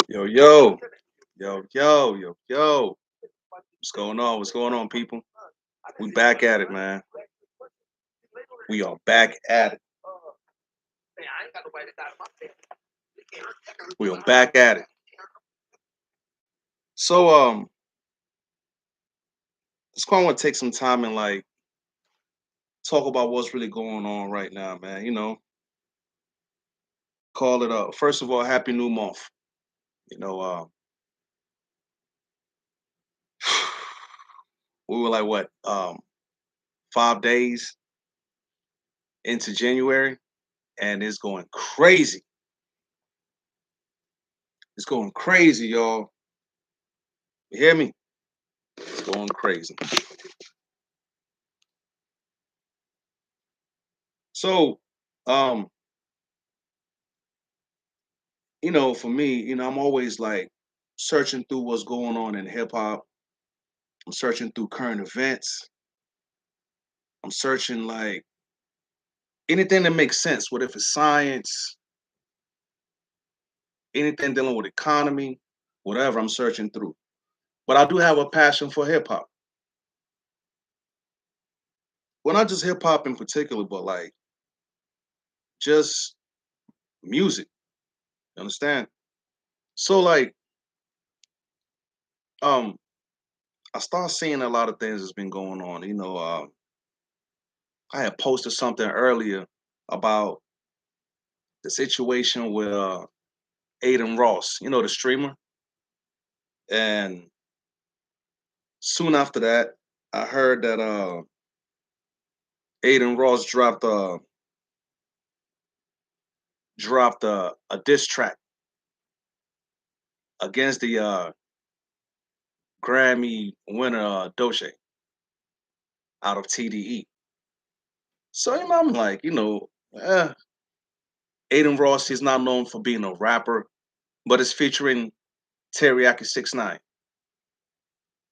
Yo, yo, yo. What's going on? What's going on, people? We back at it, man. We are back at it. We are back at it. So, just kind of want to take some time and like talk about what's really going on right now, man. Call it up. First of all, happy new month. You know, we were like what, 5 days into January, and it's going crazy. It's going crazy, y'all. You hear me? It's going crazy. So, um, for me, I'm always like searching through what's going on in hip hop. I'm searching through current events. I'm searching like anything that makes sense, what if it's science, anything dealing with economy, whatever I'm searching through. But I do have a passion for hip hop. Well, not just hip hop in particular, but like just music. You understand? So like um I start seeing a lot of things that's been going on. I had posted something earlier about the situation with Aiden Ross, the streamer. And soon after that, I heard that Aiden Ross dropped a diss track against the Grammy winner Doche out of TDE. So I'm like, eh, Aiden Ross is not known for being a rapper, but it's featuring Teriyaki 6ix9ine.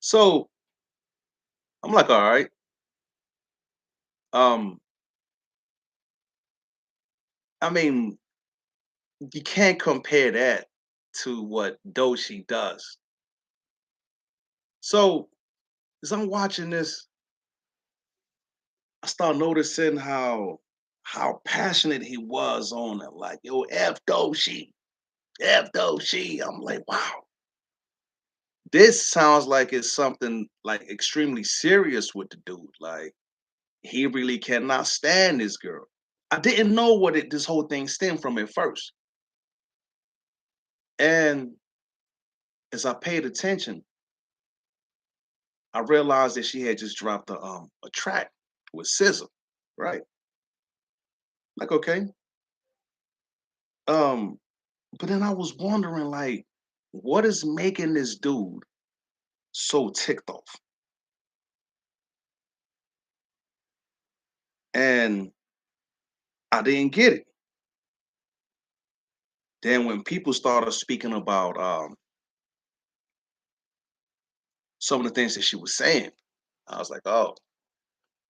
So I'm like, all right. Um, I mean, you can't compare that to what Doshi does. So as I'm watching this, I start noticing how passionate he was on it. Like, yo, F Doshi, F Doshi. I'm like, wow, this sounds like it's something like extremely serious with the dude. Like, he really cannot stand this girl. I didn't know this whole thing stemmed from at first. And as I paid attention, I realized that she had just dropped a track with SZA, right? Like, okay. Um, but then I was wondering, like, what is making this dude so ticked off? And I didn't get it. Then when people started speaking about some of the things that she was saying, I was like, oh.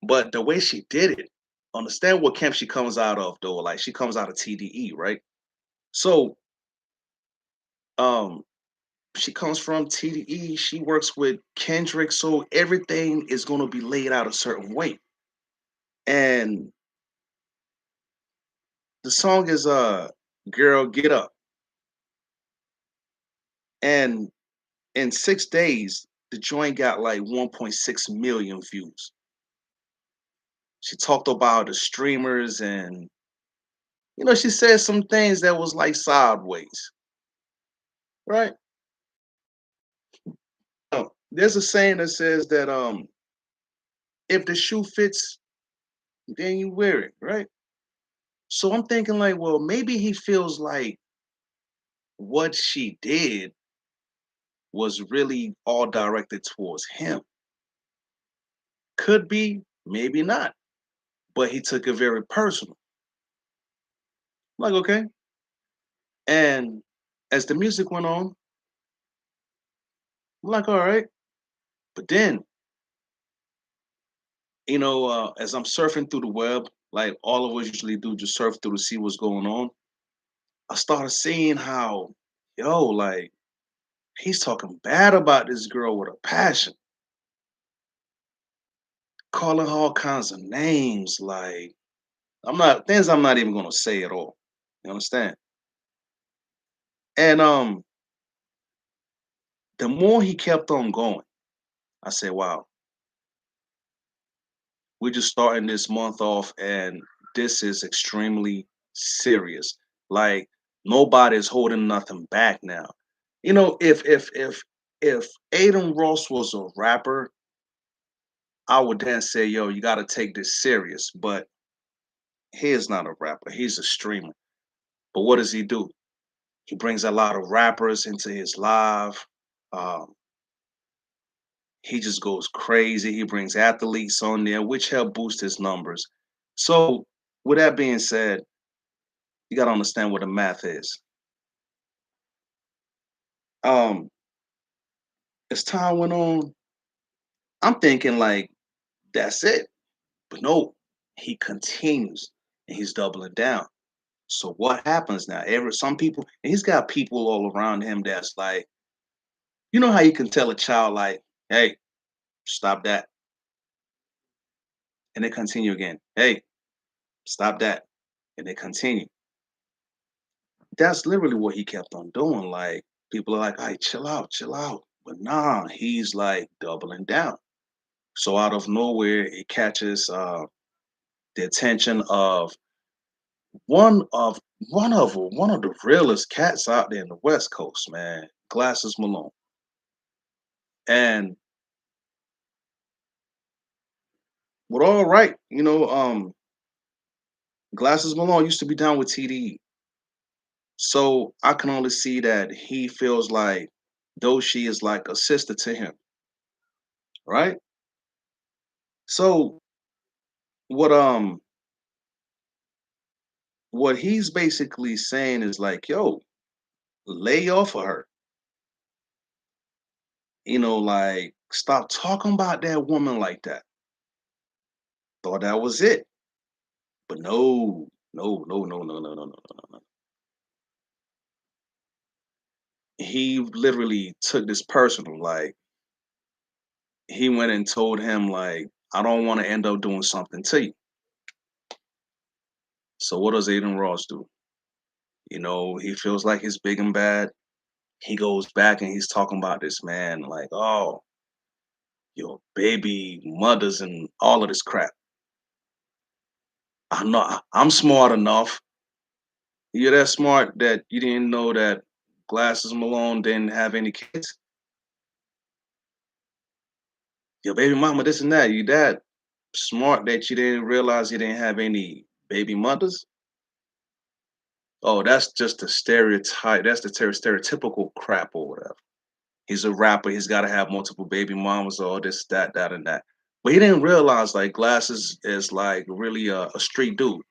But the way she did it, understand what camp she comes out of though. Like she comes out of TDE, right? So um she comes from TDE, she works with Kendrick, so everything is gonna be laid out a certain way. And the song is Girl Get Up. And in 6 days, the joint got like 1.6 million views. She talked about the streamers and she said some things that was like sideways, right? There's a saying that says that if the shoe fits, then you wear it, right? So I'm thinking like, well, maybe he feels like what she did was really all directed towards him. Could be, maybe not, but he took it very personal. I'm like, okay. And as the music went on, I'm like, all right. But then, as I'm surfing through the web, like all of us usually do, just surf through to see what's going on. I started seeing how, yo, like he's talking bad about this girl with a passion, calling her all kinds of names. Like I'm not even gonna say at all. You understand? And the more he kept on going, I said, wow, we're just starting this month off and this is extremely serious. Like nobody's holding nothing back now. You know, if Aiden Ross was a rapper, I would then say, yo, you gotta take this serious. But he is not a rapper, he's a streamer. But what does he do? He brings a lot of rappers into his live. Um, he just goes crazy. He brings athletes on there, which help boost his numbers. So, with that being said, you got to understand what the math is. Um, as time went on, I'm thinking like that's it, but no, he continues and he's doubling down. So what happens now? Every some people, and he's got people all around him that's like, you know how you can tell a child like, "Hey, stop that," and they continue again. "Hey, stop that," and they continue. That's literally what he kept on doing. Like people are like, "Hey, chill out," but nah, he's like doubling down. So out of nowhere, it catches the attention of one of one of the realest cats out there in the West Coast, man, Glasses Malone. And with all right, Glasses Malone used to be down with TDE. So I can only see that he feels like though she is like a sister to him, right? So what um what he's basically saying is like, yo, lay off of her. Like stop talking about that woman like that. Thought that was it. But no, no, no, no, no, no, no, no, no, no. He literally took this personal. Like he went and told him, like, I don't want to end up doing something to you. So what does Aiden Ross do? He feels like he's big and bad. He goes back and he's talking about this man, like, oh, your baby mothers and all of this crap. I'm smart enough. You're that smart that you didn't know that Glasses Malone didn't have any kids. Your baby mama, this and that. You that smart that you didn't realize you didn't have any baby mothers. Oh, that's just a stereotype. That's the stereotypical crap or whatever. He's a rapper. He's got to have multiple baby mamas or this, that, and that. But he didn't realize like Glasses is like really a street dude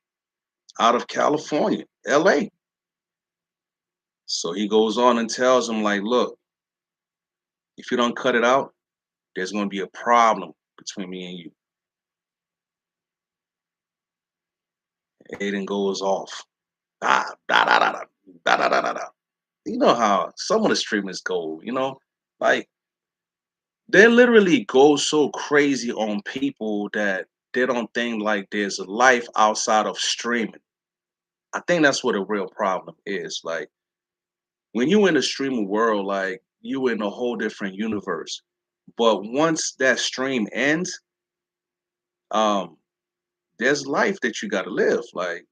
out of California, LA. So he goes on and tells him like, look, if you don't cut it out, there's going to be a problem between me and you. Aiden goes off. Da, da, da, da, da, da, da, da, da, da. You know how some of the streamers go, like they literally go so crazy on people that they don't think like there's a life outside of streaming. I think that's what a real problem is. Like when you in the streaming world, like you in a whole different universe. But once that stream ends, um, there's life that you gotta live. Like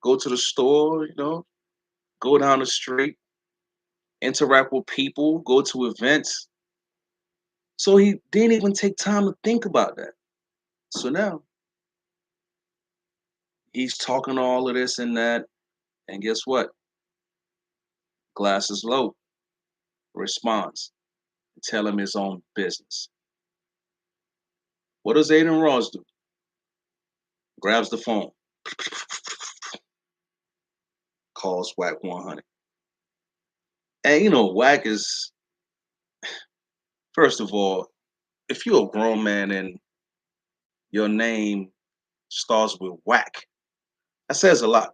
go to the store, go down the street, interact with people, go to events. So he didn't even take time to think about that. So now he's talking all of this and that, and guess what? Glasses low responds. Tell him his own business. What does Aiden Ross do? Grabs the phone, calls Whack 100. And Whack is, first of all, if you're a grown man and your name starts with Whack, That says a lot.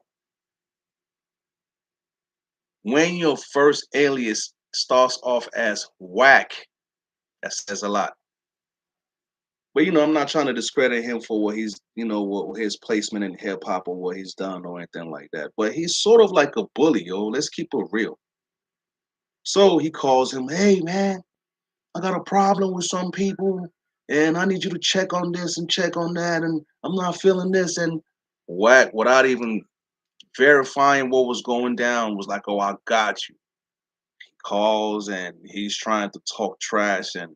When your first alias starts off as whack, that says a lot. But I'm not trying to discredit him for what he's, what his placement in hip hop or what he's done or anything like that. But he's sort of like a bully, yo. Let's keep it real. So he calls him, hey man, I got a problem with some people, and I need you to check on this and check on that, and I'm not feeling this. And whack, without even verifying what was going down, was like, oh, I got you. Calls and he's trying to talk trash, and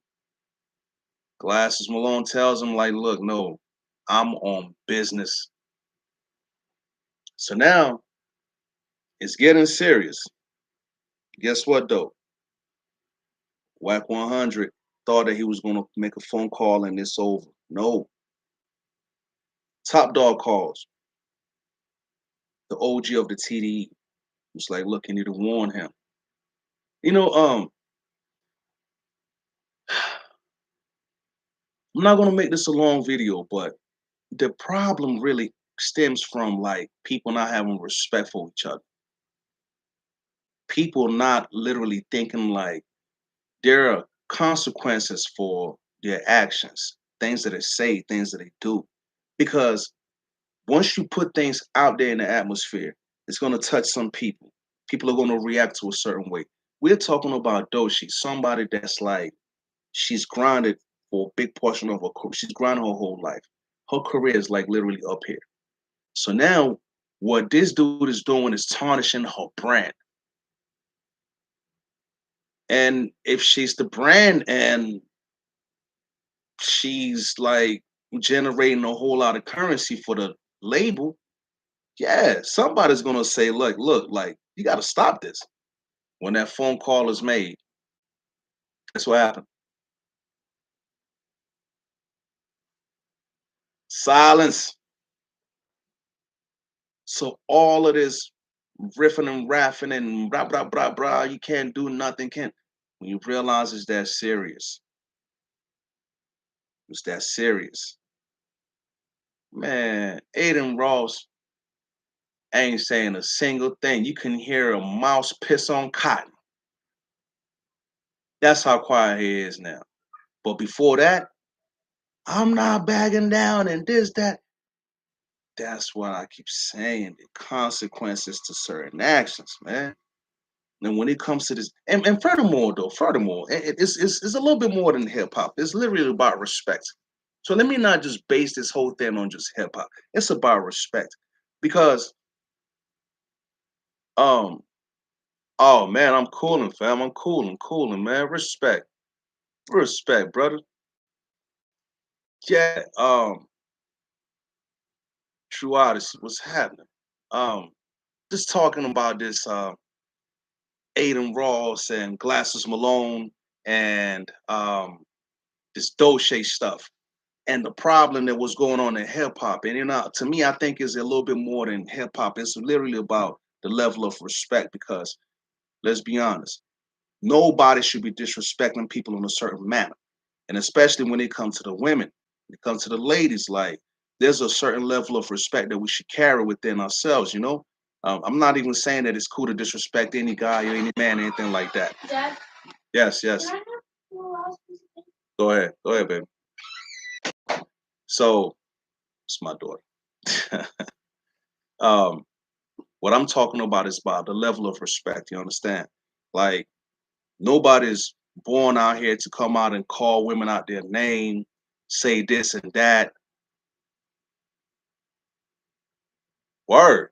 Glasses Malone tells him, like, look, no, I'm on business. So now it's getting serious. Guess what though? Whack 100 thought that he was gonna make a phone call and it's over. No. Top Dog calls, the OG of the TDE. It's like, look, you need to warn him. You know, um, I'm not gonna make this a long video, but the problem really stems from like people not having respect for each other. People not literally thinking like there are consequences for their actions, things that they say, things that they do. Because once you put things out there in the atmosphere, it's going to touch some people. People are going to react to a certain way. We're talking about Doshi, somebody that's like, she's grinded for a big portion of her career. She's grinded her whole life. Her career is like literally up here. So now, what this dude is doing is tarnishing her brand. And if she's the brand and she's like generating a whole lot of currency for the label, yeah, somebody's gonna say, look, like you gotta stop this. When that phone call is made, that's what happened. Silence. So all of this riffing and raffing and blah blah blah blah, you can't do nothing, can't when you realize it's that serious. It's that serious. Man, Aiden Ross ain't saying a single thing. You can hear a mouse piss on cotton. That's how quiet he is now. But before that, I'm not bagging down and this, that. That's what I keep saying. The consequences to certain actions, man. And when it comes to this, and furthermore, though, it's a little bit more than hip hop. It's literally about respect. So let me not just base this whole thing on just hip hop. It's about respect. Because, um, oh man, I'm cooling, fam. I'm cooling, man. Respect. Respect, brother. Yeah, True Odyssey, what's happening? Um, just talking about this Aiden Ross and Glasses Malone and this Dolce stuff and the problem that was going on in hip hop. And to me, I think it's a little bit more than hip hop. It's literally about the level of respect because let's be honest, nobody should be disrespecting people in a certain manner. And especially when it comes to the women, when it comes to the ladies, like there's a certain level of respect that we should carry within ourselves. I'm not even saying that it's cool to disrespect any guy or any man, anything like that. Dad? Yes, yes. Can I have one last piece of cake? Go ahead, baby. So it's my daughter. um, what I'm talking about is about the level of respect. You understand? Like nobody's born out here to come out and call women out their name, say this and that. Word.